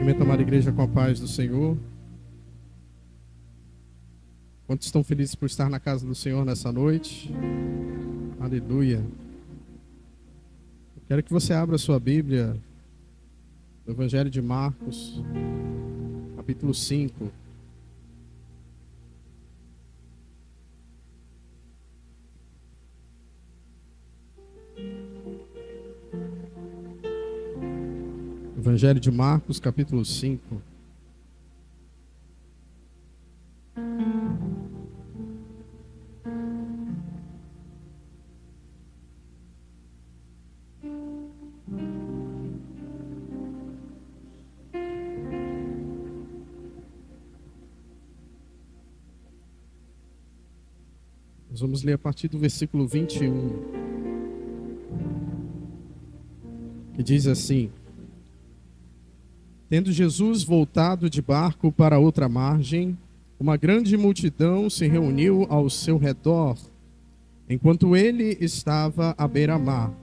Cumprimento a amada igreja com a paz do Senhor. Quantos estão felizes por estar na casa do Senhor nessa noite? Aleluia. Eu quero que você abra a sua Bíblia no Evangelho de Marcos, capítulo 5. Evangelho de Marcos, capítulo 5. Nós vamos ler a partir do versículo 21, que diz assim: Tendo Jesus voltado de barco para outra margem, uma grande multidão se reuniu ao seu redor, enquanto ele estava à beira-mar.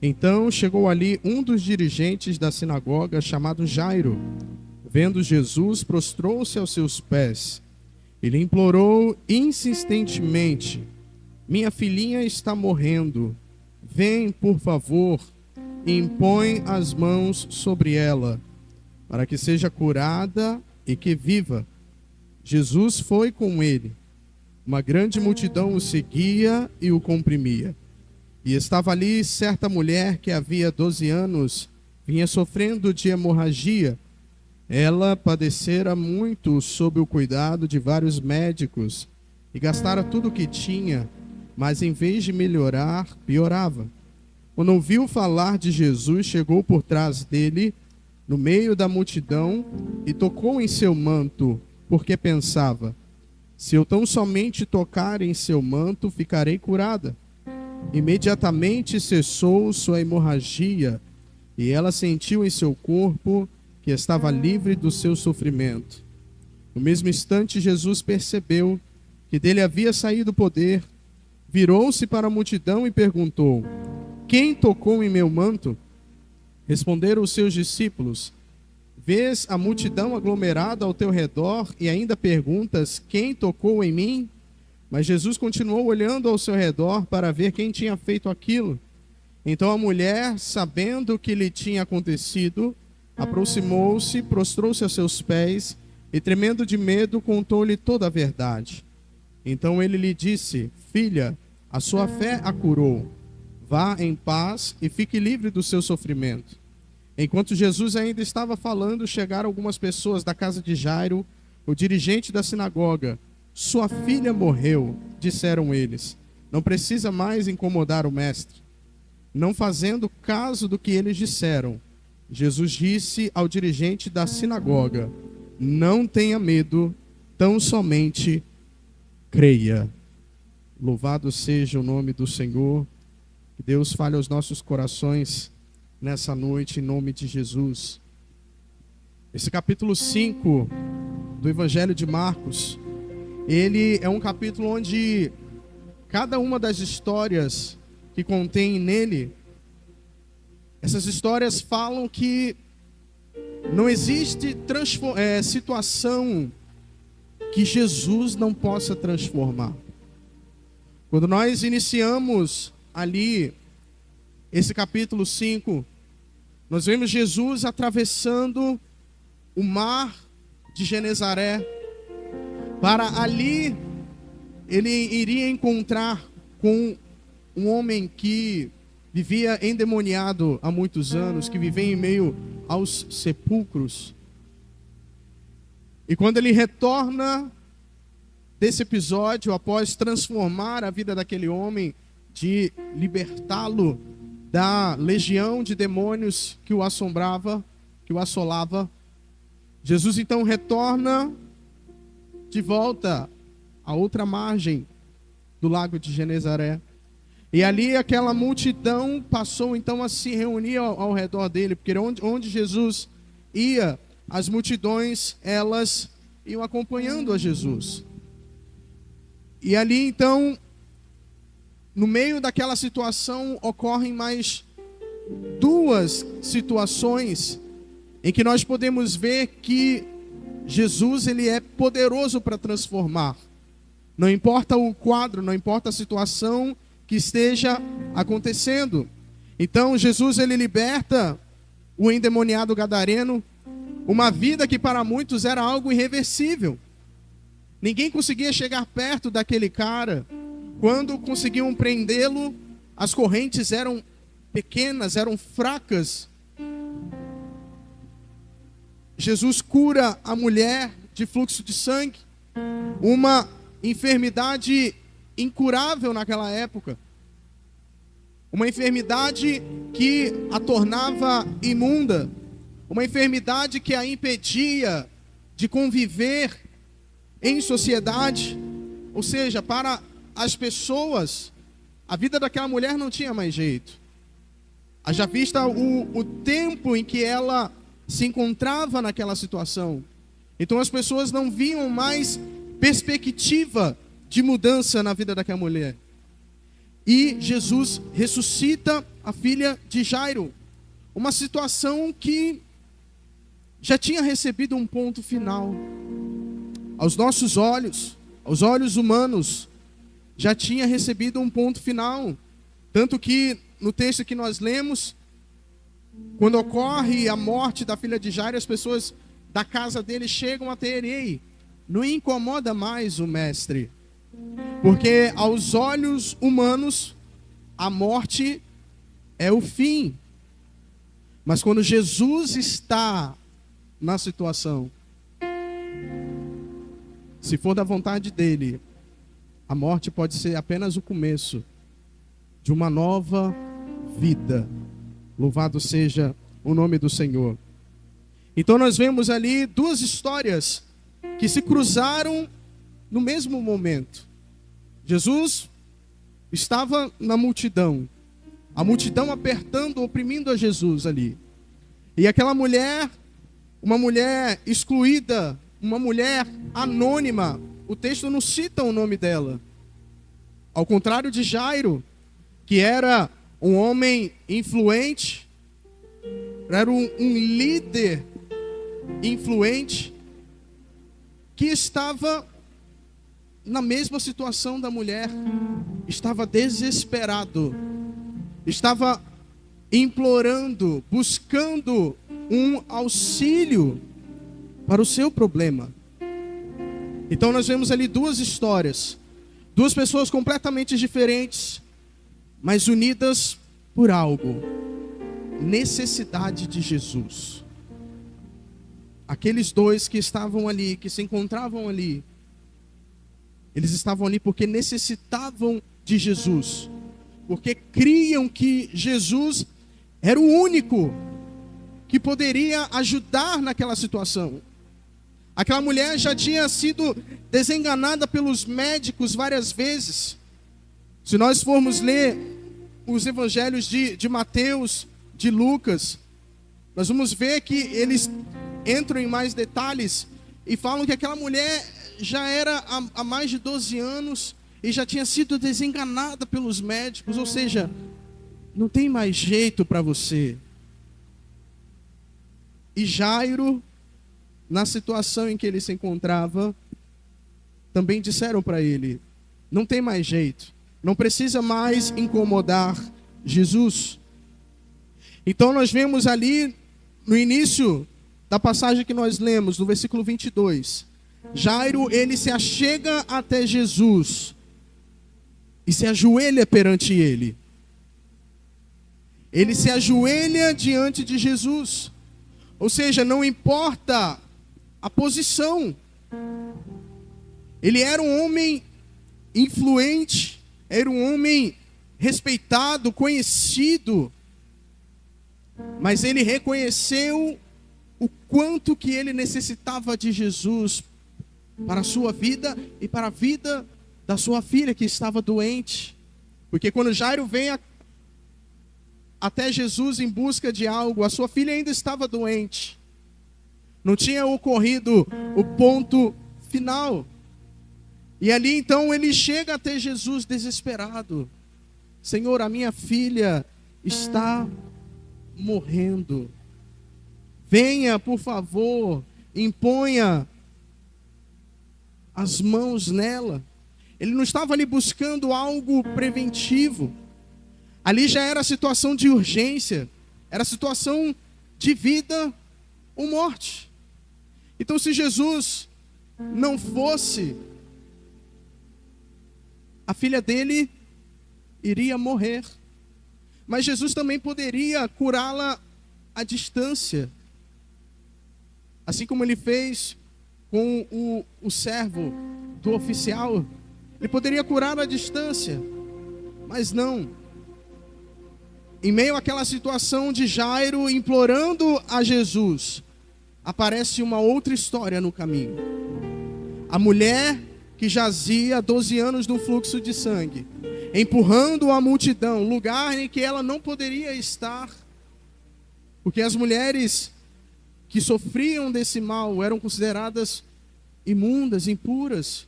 Então chegou ali um dos dirigentes da sinagoga, chamado Jairo. Vendo Jesus, prostrou-se aos seus pés. Ele implorou insistentemente: Minha filhinha está morrendo. Vem, por favor, e impõe as mãos sobre ela, para que seja curada e que viva. Jesus foi com ele. Uma grande multidão o seguia e o comprimia. E estava ali certa mulher que havia 12 anos vinha sofrendo de hemorragia. Ela padecera muito sob o cuidado de vários médicos e gastara tudo o que tinha, mas em vez de melhorar, piorava. Quando ouviu falar de Jesus, chegou por trás dele, no meio da multidão, e tocou em seu manto, porque pensava: se eu tão somente tocar em seu manto, ficarei curada. Imediatamente cessou sua hemorragia, e ela sentiu em seu corpo que estava livre do seu sofrimento. No mesmo instante, Jesus percebeu que dele havia saído o poder, virou-se para a multidão e perguntou: Quem tocou em meu manto? Responderam os seus discípulos: Vês a multidão aglomerada ao teu redor e ainda perguntas: Quem tocou em mim? Mas Jesus continuou olhando ao seu redor para ver quem tinha feito aquilo. Então a mulher, sabendo o que lhe tinha acontecido, aproximou-se, prostrou-se a seus pés e, tremendo de medo, contou-lhe toda a verdade. Então ele lhe disse: Filha, a sua fé a curou. Vá em paz e fique livre do seu sofrimento. Enquanto Jesus ainda estava falando, chegaram algumas pessoas da casa de Jairo, o dirigente da sinagoga. Sua filha morreu, disseram eles. Não precisa mais incomodar o mestre. Não fazendo caso do que eles disseram, Jesus disse ao dirigente da sinagoga: Não tenha medo, tão somente creia. Louvado seja o nome do Senhor. Que Deus fale aos nossos corações nessa noite, em nome de Jesus. Esse capítulo 5 do Evangelho de Marcos, ele é um capítulo onde cada uma das histórias que contém nele, essas histórias falam que não existe situação que Jesus não possa transformar. Quando nós iniciamos ali esse capítulo 5, nós vemos Jesus atravessando o mar de Genezaré, para ali ele iria encontrar com um homem que vivia endemoniado há muitos anos, que vivia em meio aos sepulcros. E quando ele retorna desse episódio, após transformar a vida daquele homem, de libertá-lo da legião de demônios que o assombrava, que o assolava, Jesus então retorna de volta à outra margem do lago de Genezaré. E ali aquela multidão passou então a se reunir ao redor dele, porque onde Jesus ia, as multidões, elas iam acompanhando a Jesus. E ali então, no meio daquela situação, ocorrem mais duas situações em que nós podemos ver que Jesus, ele é poderoso para transformar. Não importa o quadro, não importa a situação que esteja acontecendo. Então Jesus, ele liberta o endemoniado gadareno, uma vida que para muitos era algo irreversível. Ninguém conseguia chegar perto daquele cara. Quando conseguiam prendê-lo, as correntes eram pequenas, eram fracas. Jesus cura a mulher de fluxo de sangue, uma enfermidade incurável naquela época, uma enfermidade que a tornava imunda, uma enfermidade que a impedia de conviver em sociedade. Ou seja, para as pessoas, a vida daquela mulher não tinha mais jeito. Haja vista o tempo em que ela se encontrava naquela situação. Então as pessoas não viam mais perspectiva de mudança na vida daquela mulher. E Jesus ressuscita a filha de Jairo. Uma situação que já tinha recebido um ponto final. Aos nossos olhos, aos olhos humanos, já tinha recebido um ponto final. Tanto que no texto que nós lemos, quando ocorre a morte da filha de Jairo, as pessoas da casa dele chegam até ele: ei, não incomoda mais o mestre, porque aos olhos humanos a morte é o fim. Mas quando Jesus está na situação, se for da vontade dele, a morte pode ser apenas o começo de uma nova vida. Louvado seja o nome do Senhor. Então nós vemos ali duas histórias que se cruzaram no mesmo momento. Jesus estava na multidão, a multidão apertando, oprimindo a Jesus ali. E aquela mulher, uma mulher excluída, uma mulher anônima, o texto não cita o nome dela. Ao contrário de Jairo, que era um homem influente, era um líder influente, que estava na mesma situação da mulher, estava desesperado, estava implorando, buscando um auxílio para o seu problema. Então nós vemos ali duas histórias, duas pessoas completamente diferentes, mas unidas por algo: necessidade de Jesus. Aqueles dois que estavam ali, que se encontravam ali, eles estavam ali porque necessitavam de Jesus, porque criam que Jesus era o único que poderia ajudar naquela situação. Aquela mulher já tinha sido desenganada pelos médicos várias vezes. Se nós formos ler os evangelhos de Mateus, de Lucas, nós vamos ver que eles entram em mais detalhes e falam que aquela mulher já era há mais de 12 anos e já tinha sido desenganada pelos médicos. Ou seja, não tem mais jeito para você. E Jairo, na situação em que ele se encontrava, também disseram para ele: não tem mais jeito, não precisa mais incomodar Jesus. Então nós vemos ali no início da passagem que nós lemos, no versículo 22, Jairo, ele se achega até Jesus e se ajoelha perante ele. Ele se ajoelha diante de Jesus. Ou seja, não importa a posição. Ele era um homem influente, era um homem respeitado, conhecido, mas ele reconheceu o quanto que ele necessitava de Jesus para a sua vida e para a vida da sua filha que estava doente. Porque quando Jairo vem até Jesus em busca de algo, a sua filha ainda estava doente. Não tinha ocorrido o ponto final. E ali então ele chega até Jesus desesperado: Senhor, a minha filha está morrendo. venha, por favor, imponha as mãos nela. Ele não estava ali buscando algo preventivo. Ali já era situação de urgência, era situação de vida ou morte. Então, se Jesus não fosse, a filha dele iria morrer. Mas Jesus também poderia curá-la à distância. Assim como ele fez com o servo do oficial, ele poderia curar à distância. Mas não. Em meio àquela situação de Jairo implorando a Jesus, aparece uma outra história no caminho. A mulher que jazia 12 anos no fluxo de sangue, empurrando a multidão, lugar em que ela não poderia estar, porque as mulheres que sofriam desse mal eram consideradas imundas, impuras,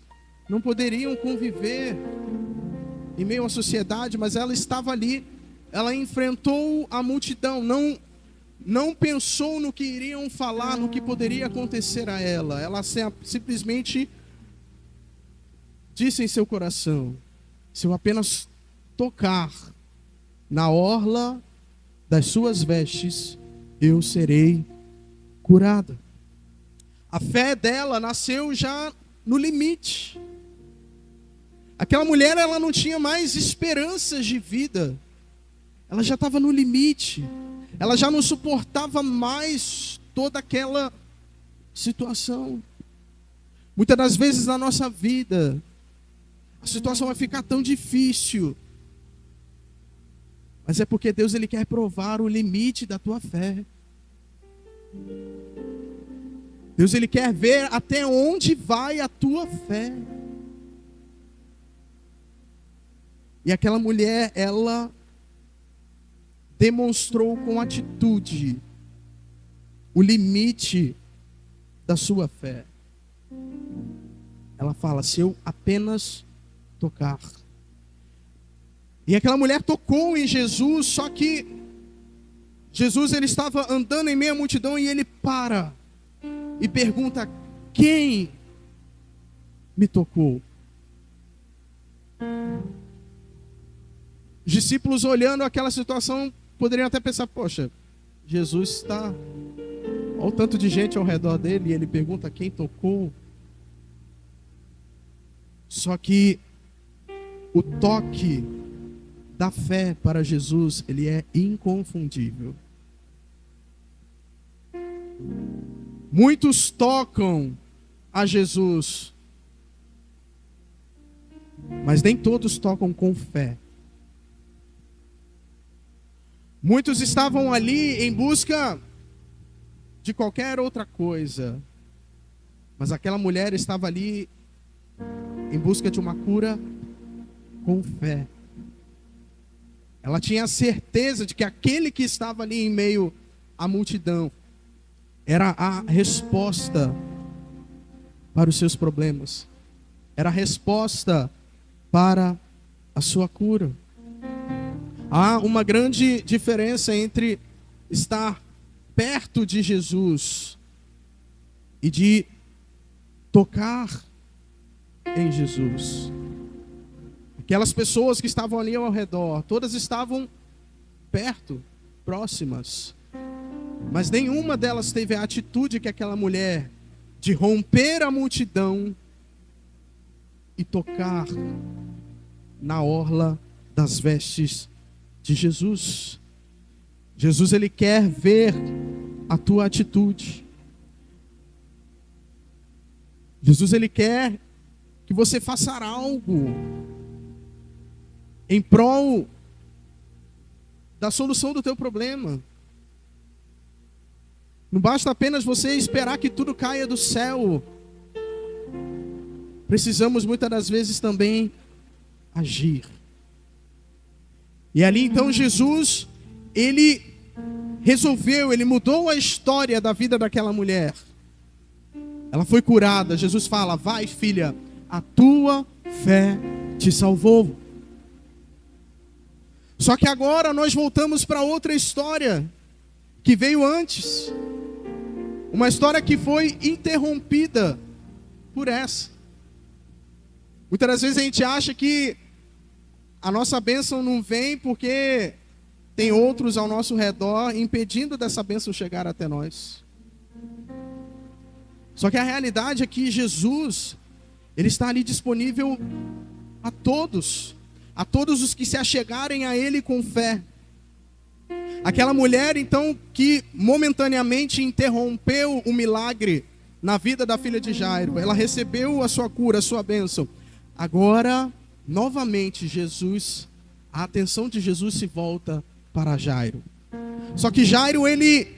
não poderiam conviver em meio à sociedade, mas ela estava ali, ela enfrentou a multidão, não pensou no que iriam falar, no que poderia acontecer a ela. Ela simplesmente disse em seu coração: se eu apenas tocar na orla das suas vestes, eu serei curada. A fé dela nasceu já no limite. Aquela mulher, ela não tinha mais esperanças de vida. Ela já estava no limite. Ela já não suportava mais toda aquela situação. Muitas das vezes na nossa vida, a situação vai ficar tão difícil. Mas é porque Deus, ele quer provar o limite da tua fé. Deus, ele quer ver até onde vai a tua fé. E aquela mulher, ela demonstrou com atitude o limite da sua fé. Ela fala: se eu apenas tocar. E aquela mulher tocou em Jesus, só que Jesus, ele estava andando em meio à multidão e ele para e pergunta: quem me tocou? Os discípulos, olhando aquela situação, poderiam até pensar: poxa, Jesus está, olha o tanto de gente ao redor dele, e ele pergunta quem tocou. Só que o toque da fé para Jesus, ele é inconfundível. Muitos tocam a Jesus, mas nem todos tocam com fé. Muitos estavam ali em busca de qualquer outra coisa, mas aquela mulher estava ali em busca de uma cura com fé. Ela tinha a certeza de que aquele que estava ali em meio à multidão era a resposta para os seus problemas, era a resposta para a sua cura. Há uma grande diferença entre estar perto de Jesus e de tocar em Jesus. Aquelas pessoas que estavam ali ao redor, todas estavam perto, próximas, mas nenhuma delas teve a atitude que aquela mulher, de romper a multidão e tocar na orla das vestes de Jesus. Jesus, ele quer ver a tua atitude. Jesus, ele quer que você faça algo em prol da solução do teu problema. Não basta apenas você esperar que tudo caia do céu. Precisamos muitas das vezes também agir. E ali então Jesus, ele resolveu, ele mudou a história da vida daquela mulher. Ela foi curada. Jesus fala: vai, filha, a tua fé te salvou. Só que agora nós voltamos para outra história que veio antes. Uma história que foi interrompida por essa. Muitas das vezes a gente acha que a nossa bênção não vem porque tem outros ao nosso redor impedindo dessa bênção chegar até nós. Só que a realidade é que Jesus, Ele está ali disponível a todos os que se achegarem a Ele com fé. Aquela mulher, então, que momentaneamente interrompeu o milagre na vida da filha de Jairo, ela recebeu a sua cura, a sua bênção. Agora, novamente, a atenção de Jesus se volta para Jairo. Só que Jairo, ele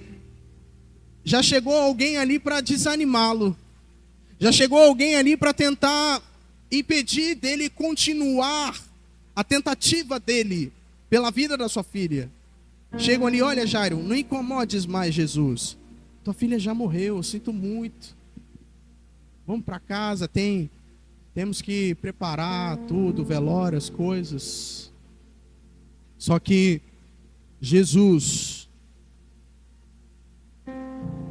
já chegou alguém ali para desanimá-lo. Já chegou alguém ali para tentar impedir dele continuar a tentativa dele pela vida da sua filha. Chegam ali, olha Jairo, não incomodes mais Jesus. Tua filha já morreu, eu sinto muito. Vamos para casa, temos que preparar tudo, velório, as coisas. Só que Jesus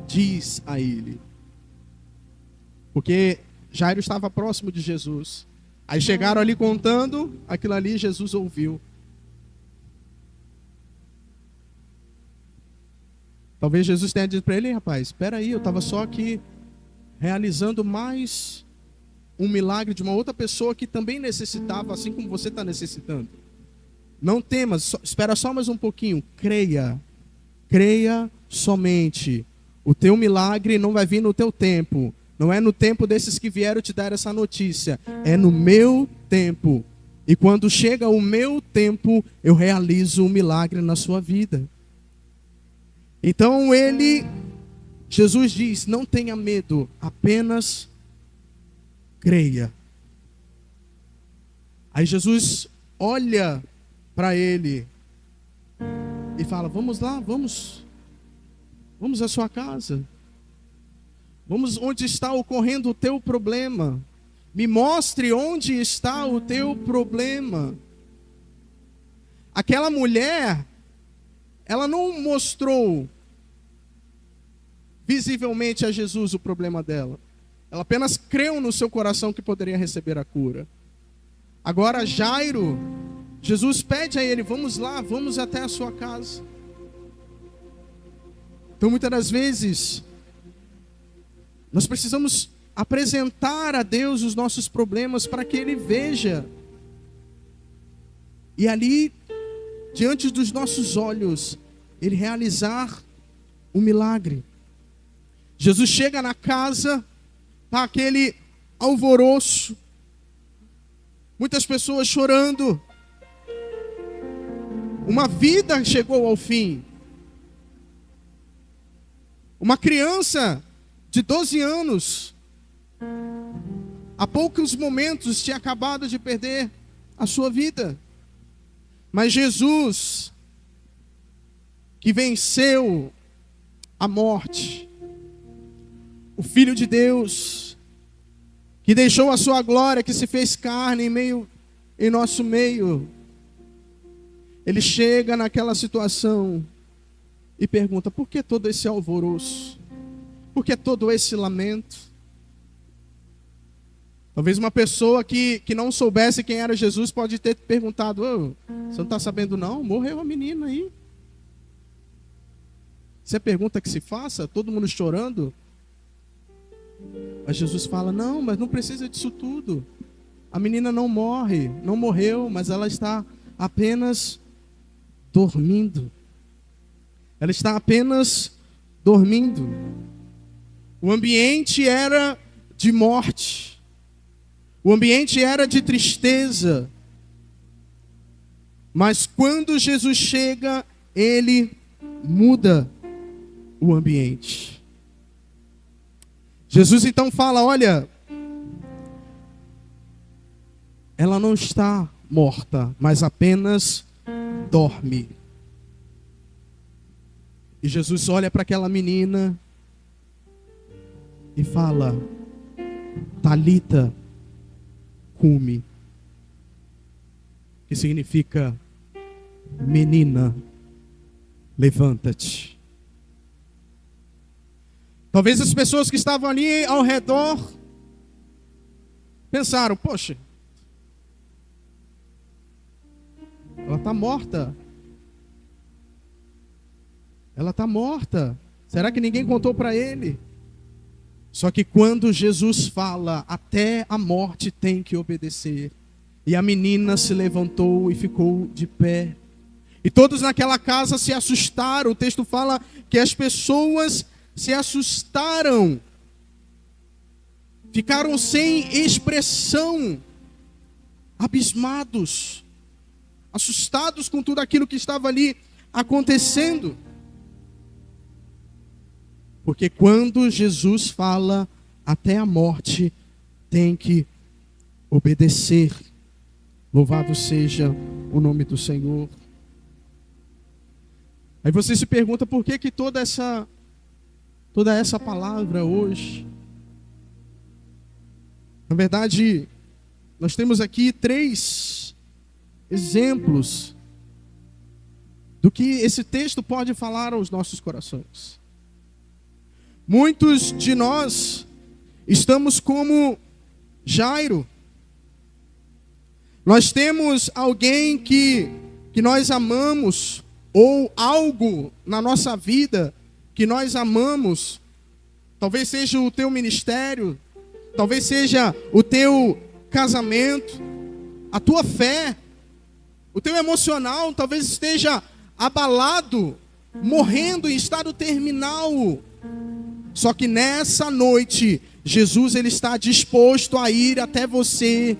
diz a ele, porque Jairo estava próximo de Jesus. Aí chegaram ali contando, aquilo ali Jesus ouviu. Talvez Jesus tenha dito para ele, rapaz, espera aí, eu estava só aqui realizando mais um milagre de uma outra pessoa que também necessitava, assim como você está necessitando. Não temas, espera só mais um pouquinho, creia somente. O teu milagre não vai vir no teu tempo, não é no tempo desses que vieram te dar essa notícia, é no meu tempo. E quando chega o meu tempo, eu realizo um milagre na sua vida. Então Jesus diz, não tenha medo, apenas creia. Aí Jesus olha para ele e fala, vamos lá, vamos à sua casa. Vamos onde está ocorrendo o teu problema. Me mostre onde está o teu problema. Aquela mulher, ela não mostrou visivelmente a Jesus o problema dela. Ela apenas creu no seu coração que poderia receber a cura. Agora Jairo, Jesus pede a ele, vamos lá, vamos até a sua casa. Então muitas das vezes, nós precisamos apresentar a Deus os nossos problemas para que Ele veja. E ali, diante dos nossos olhos, Ele realizar o milagre. Jesus chega na casa, está aquele alvoroço, muitas pessoas chorando. Uma vida chegou ao fim. Uma criança de 12 anos, há poucos momentos tinha acabado de perder a sua vida. Mas Jesus, que venceu a morte, o Filho de Deus, que deixou a sua glória, que se fez carne em nosso meio, Ele chega naquela situação e pergunta, por que todo esse alvoroço? Por que todo esse lamento? Talvez uma pessoa que não soubesse quem era Jesus pode ter perguntado, você não está sabendo não? Morreu a menina aí. Isso é pergunta que se faça? Todo mundo chorando? Mas Jesus fala, não, mas não precisa disso tudo. A menina não morreu, mas ela está apenas dormindo. Ela está apenas dormindo. O ambiente era de morte. O ambiente era de tristeza. Mas quando Jesus chega, Ele muda o ambiente. Jesus então fala, olha, ela não está morta, mas apenas dorme. E Jesus olha para aquela menina e fala, Talita cumi, que significa menina, levanta-te. Talvez as pessoas que estavam ali ao redor pensaram: poxa, ela está morta. Ela está morta. Será que ninguém contou para ele? Só que quando Jesus fala, até a morte tem que obedecer. E a menina se levantou e ficou de pé. E todos naquela casa se assustaram. O texto fala que as pessoas se assustaram. Ficaram sem expressão, abismados, assustados com tudo aquilo que estava ali acontecendo. Porque quando Jesus fala, até a morte tem que obedecer. Louvado seja o nome do Senhor. Aí você se pergunta por que toda essa palavra hoje. Na verdade, nós temos aqui 3 exemplos do que esse texto pode falar aos nossos corações. Muitos de nós estamos como Jairo. Nós temos alguém que nós amamos, ou algo na nossa vida que nós amamos. Talvez seja o teu ministério, talvez seja o teu casamento, a tua fé, o teu emocional talvez esteja abalado, morrendo em estado terminal. Só que nessa noite, Jesus ele está disposto a ir até você,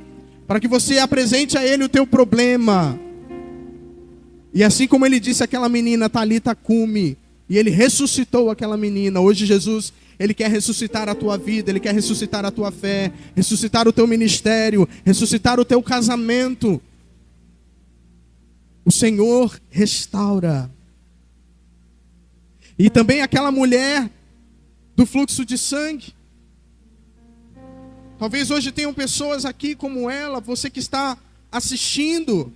para que você apresente a Ele o teu problema. E assim como Ele disse àquela menina, Talita cumi, e Ele ressuscitou aquela menina, hoje Jesus, Ele quer ressuscitar a tua vida, Ele quer ressuscitar a tua fé, ressuscitar o teu ministério, ressuscitar o teu casamento. O Senhor restaura. E também aquela mulher do fluxo de sangue. Talvez hoje tenham pessoas aqui como ela, você que está assistindo.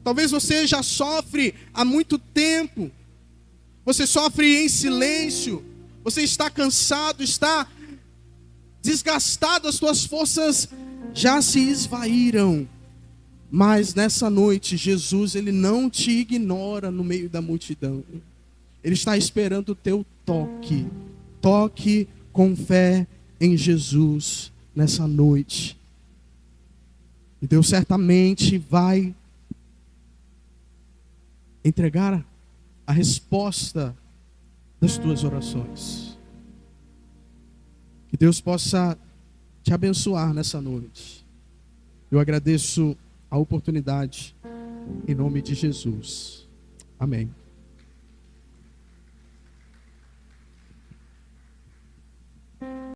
Talvez você já sofre há muito tempo. Você sofre em silêncio. Você está cansado, está desgastado, as tuas forças já se esvaíram. Mas nessa noite, Jesus, Ele não te ignora no meio da multidão. Ele está esperando o teu toque. Toque com fé em Jesus nessa noite. E Deus certamente vai entregar a resposta das tuas orações. Que Deus possa te abençoar nessa noite. Eu agradeço a oportunidade em nome de Jesus. Amém.